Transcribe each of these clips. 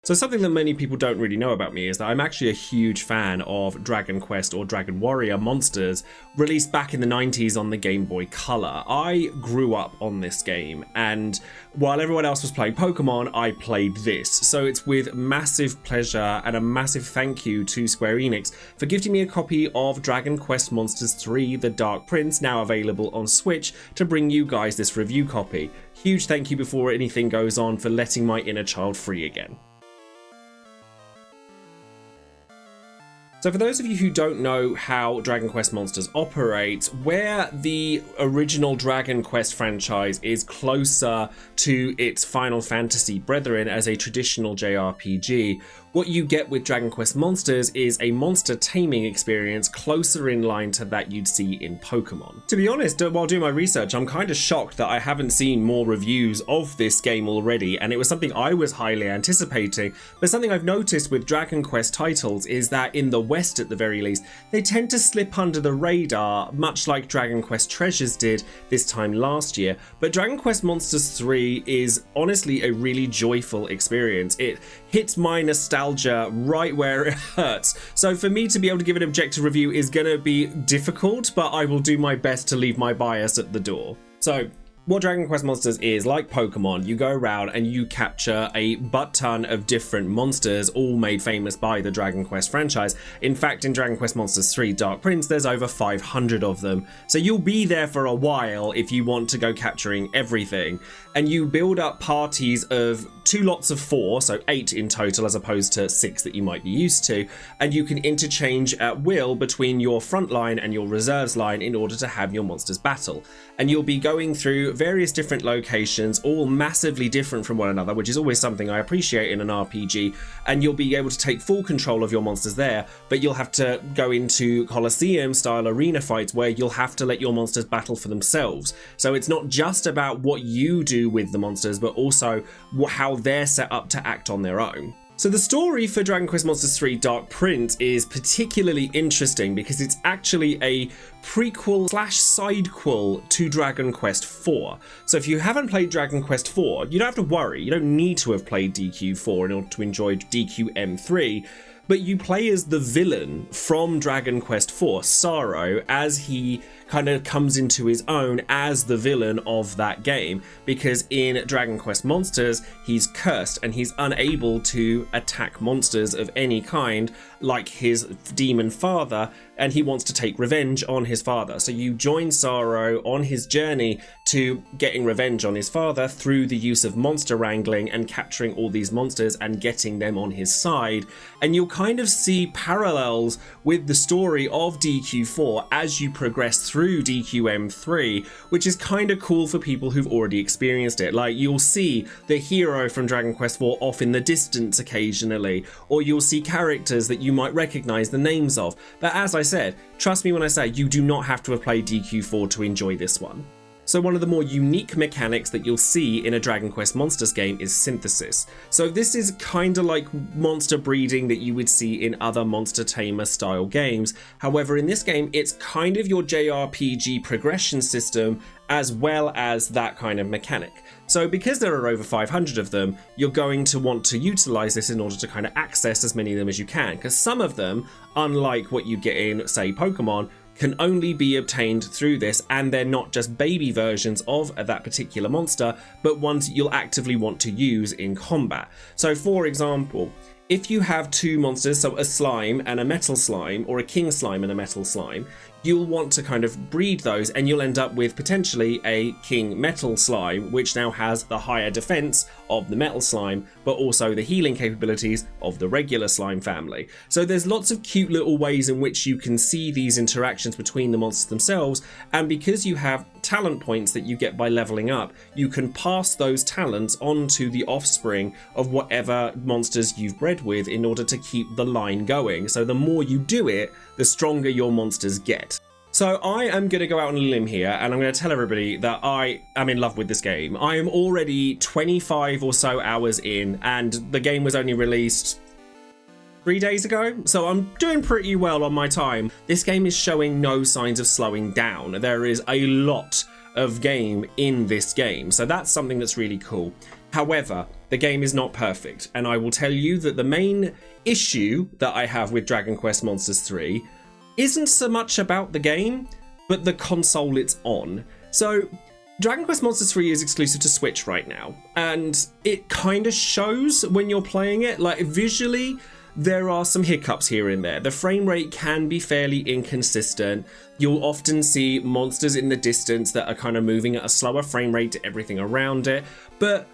So something that many people don't really know about me is that I'm actually a huge fan of Dragon Quest or Dragon Warrior monsters released back in the 90s on the Game Boy Color. I grew up on this game, and while everyone else was playing Pokemon, I played this. So it's with massive pleasure and a massive thank you to Square Enix for gifting me a copy of Dragon Quest Monsters 3 The Dark Prince, now available on Switch, to bring you guys this review copy. Huge thank you before anything goes on for letting my inner child free again. So for those of you who don't know how Dragon Quest Monsters operates, where the original Dragon Quest franchise is closer to its Final Fantasy brethren as a traditional JRPG, what you get with Dragon Quest Monsters is a monster taming experience closer in line to that you'd see in Pokemon. To be honest, while doing my research, I'm kind of shocked that I haven't seen more reviews of this game already, and it was something I was highly anticipating. But something I've noticed with Dragon Quest titles is that in the West, at the very least, they tend to slip under the radar, much like Dragon Quest Treasures did this time last year. But Dragon Quest Monsters 3 is honestly a really joyful experience. It hits my nostalgia right where it hurts. So for me to be able to give an objective review is going to be difficult, but I will do my best to leave my bias at the door. So what Dragon Quest Monsters is, like Pokemon, you go around and you capture a butt-ton of different monsters, all made famous by the Dragon Quest franchise. In fact, in Dragon Quest Monsters 3 Dark Prince, there's over 500 of them. So you'll be there for a while if you want to go capturing everything. And you build up parties of 2 lots of 4, so 8 in total as opposed to 6 that you might be used to. And you can interchange at will between your front line and your reserves line in order to have your monsters battle. And you'll be going through various different locations, all massively different from one another, which is always something I appreciate in an RPG, and you'll be able to take full control of your monsters there, but you'll have to go into Colosseum style arena fights where you'll have to let your monsters battle for themselves. So it's not just about what you do with the monsters, but also how they're set up to act on their own. So the story for Dragon Quest Monsters 3 Dark Prince is particularly interesting because it's actually a prequel / sidequel to Dragon Quest 4. So if you haven't played Dragon Quest 4, you don't have to worry. You don't need to have played DQ4 in order to enjoy DQM3. But you play as the villain from Dragon Quest 4, Sorrow, as he kind of comes into his own as the villain of that game, because in Dragon Quest Monsters, he's cursed and he's unable to attack monsters of any kind like his demon father, and he wants to take revenge on his father. So you join Sorrow on his journey to getting revenge on his father through the use of monster wrangling and capturing all these monsters and getting them on his side. And you'll kind of see parallels with the story of DQ4 as you progress through DQM3, which is kind of cool for people who've already experienced it. Like, you'll see the hero from Dragon Quest 4 off in the distance occasionally, or you'll see characters that you might recognize the names of. But as I said, trust me when I say you do not have to have played DQ4 to enjoy this one. So one of the more unique mechanics that you'll see in a Dragon Quest Monsters game is synthesis. So this is kind of like monster breeding that you would see in other monster tamer style games. However, in this game, it's kind of your JRPG progression system as well as that kind of mechanic. So because there are over 500 of them, you're going to want to utilize this in order to kind of access as many of them as you can, because some of them, unlike what you get in, say, Pokemon, can only be obtained through this, and they're not just baby versions of that particular monster, but ones you'll actively want to use in combat. So for example, if you have 2 monsters, so a slime and a metal slime, or a king slime and a metal slime, you'll want to kind of breed those, and you'll end up with potentially a king metal slime, which now has the higher defense of the metal slime, but also the healing capabilities of the regular slime family. So there's lots of cute little ways in which you can see these interactions between the monsters themselves, and because you have talent points that you get by leveling up, you can pass those talents on to the offspring of whatever monsters you've bred with in order to keep the line going. So the more you do it, the stronger your monsters get. So I am going to go out on a limb here, and I'm going to tell everybody that I am in love with this game. I am already 25 or so hours in, and the game was only released 3 days ago, so I'm doing pretty well on my time. This game is showing no signs of slowing down. There is a lot of game in this game, so that's something that's really cool. However, The game is not perfect, and I will tell you that the main issue that I have with Dragon Quest Monsters 3 isn't so much about the game, but the console it's on. So, Dragon Quest Monsters 3 is exclusive to Switch right now, and it kind of shows when you're playing it. Like, visually, there are some hiccups here and there. The frame rate can be fairly inconsistent. You'll often see monsters in the distance that are kind of moving at a slower frame rate to everything around it, but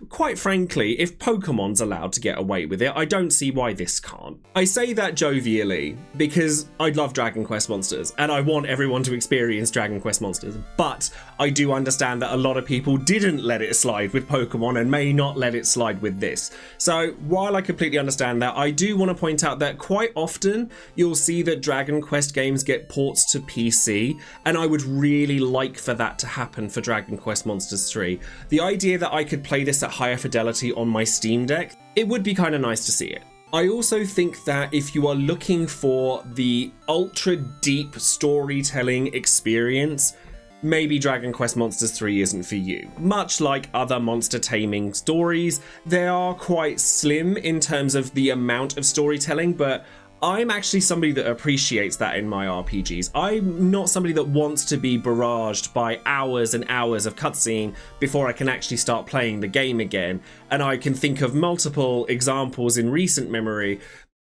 quite frankly, if Pokemon's allowed to get away with it, I don't see why this can't. I say that jovially because I love Dragon Quest Monsters and I want everyone to experience Dragon Quest Monsters, but I do understand that a lot of people didn't let it slide with Pokemon and may not let it slide with this. So while I completely understand that, I do want to point out that quite often you'll see that Dragon Quest games get ports to PC, and I would really like for that to happen for Dragon Quest Monsters 3. The idea that I could play this at higher fidelity on my Steam Deck, it would be kind of nice to see it. I also think that if you are looking for the ultra deep storytelling experience, maybe Dragon Quest Monsters 3 isn't for you. Much like other monster taming stories, they are quite slim in terms of the amount of storytelling, but I'm actually somebody that appreciates that in my RPGs. I'm not somebody that wants to be barraged by hours and hours of cutscene before I can actually start playing the game again. And I can think of multiple examples in recent memory,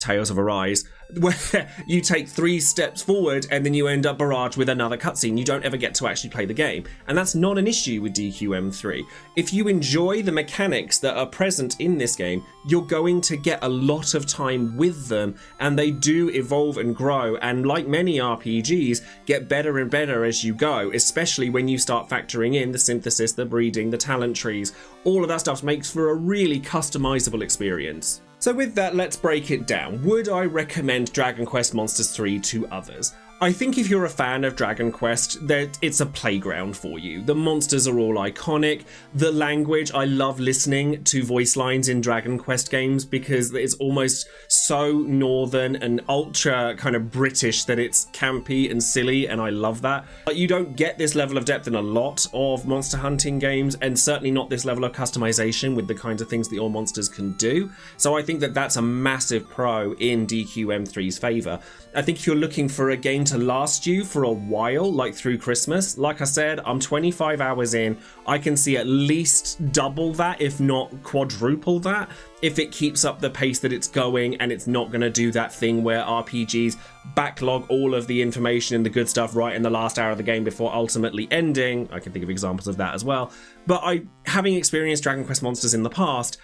Tales of Arise, where you take 3 steps forward and then you end up barraged with another cutscene. You don't ever get to actually play the game. And that's not an issue with DQM3. If you enjoy the mechanics that are present in this game, you're going to get a lot of time with them, and they do evolve and grow, and like many RPGs, get better and better as you go, especially when you start factoring in the synthesis, the breeding, the talent trees. All of that stuff makes for a really customizable experience. So with that, let's break it down. Would I recommend Dragon Quest Monsters 3 to others? I think if you're a fan of Dragon Quest, that it's a playground for you. The monsters are all iconic. The language, I love listening to voice lines in Dragon Quest games because it's almost so northern and ultra kind of British that it's campy and silly, and I love that. But you don't get this level of depth in a lot of monster hunting games, and certainly not this level of customization with the kinds of things that your monsters can do. So I think that that's a massive pro in DQM3's favor. I think if you're looking for a game to last you for a while, like through Christmas, like I said, I'm 25 hours in. I can see at least double that, if not quadruple that, if it keeps up the pace that it's going, and it's not going to do that thing where RPGs backlog all of the information and the good stuff right in the last hour of the game before ultimately ending. I can think of examples of that as well. But having experienced Dragon Quest Monsters in the past,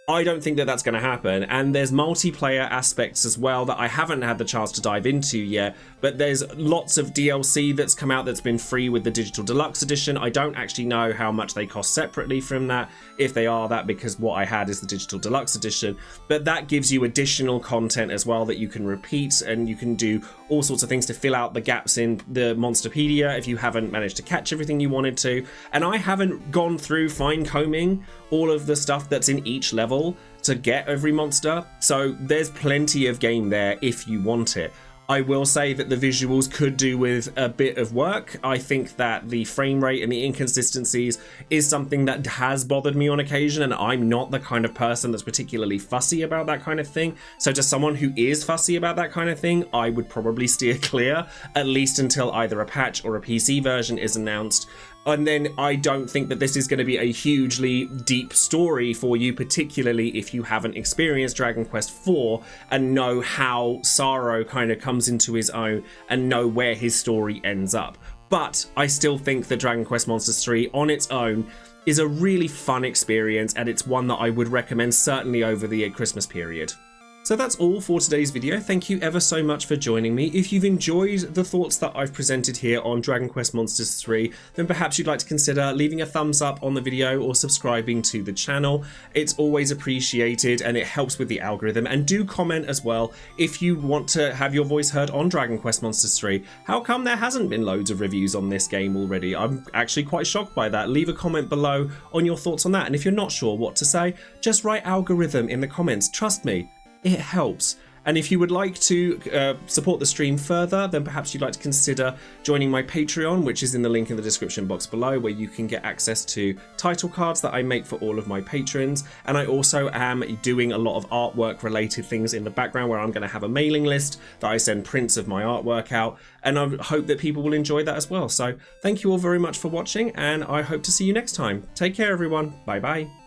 I don't think that that's going to happen, and there's multiplayer aspects as well that I haven't had the chance to dive into yet, but there's lots of DLC that's come out that's been free with the Digital Deluxe Edition. I don't actually know how much they cost separately from that, if they are that, because what I had is the Digital Deluxe Edition, but that gives you additional content as well that you can repeat, and you can do all sorts of things to fill out the gaps in the Monsterpedia if you haven't managed to catch everything you wanted to. And I haven't gone through fine-combing all of the stuff that's in each level to get every monster, so there's plenty of game there if you want it. I will say that the visuals could do with a bit of work. I think that the frame rate and the inconsistencies is something that has bothered me on occasion, and I'm not the kind of person that's particularly fussy about that kind of thing. So to someone who is fussy about that kind of thing, I would probably steer clear, at least until either a patch or a PC version is announced. And then I don't think that this is going to be a hugely deep story for you, particularly if you haven't experienced Dragon Quest IV and know how Sorrow kind of comes into his own and know where his story ends up. But I still think that Dragon Quest Monsters 3 on its own is a really fun experience, and it's one that I would recommend certainly over the Christmas period. So that's all for today's video. Thank you ever so much for joining me. If you've enjoyed the thoughts that I've presented here on Dragon Quest Monsters 3, then perhaps you'd like to consider leaving a thumbs up on the video or subscribing to the channel. It's always appreciated and it helps with the algorithm. And do comment as well if you want to have your voice heard on Dragon Quest Monsters 3. How come there hasn't been loads of reviews on this game already? I'm actually quite shocked by that. Leave a comment below on your thoughts on that. And if you're not sure what to say, just write algorithm in the comments. Trust me, it helps. And if you would like to support the stream further, then perhaps you'd like to consider joining my Patreon, which is in the link in the description box below, where you can get access to title cards that I make for all of my patrons. And I also am doing a lot of artwork related things in the background, where I'm going to have a mailing list that I send prints of my artwork out. And I hope that people will enjoy that as well. So thank you all very much for watching, and I hope to see you next time. Take care, everyone. Bye bye.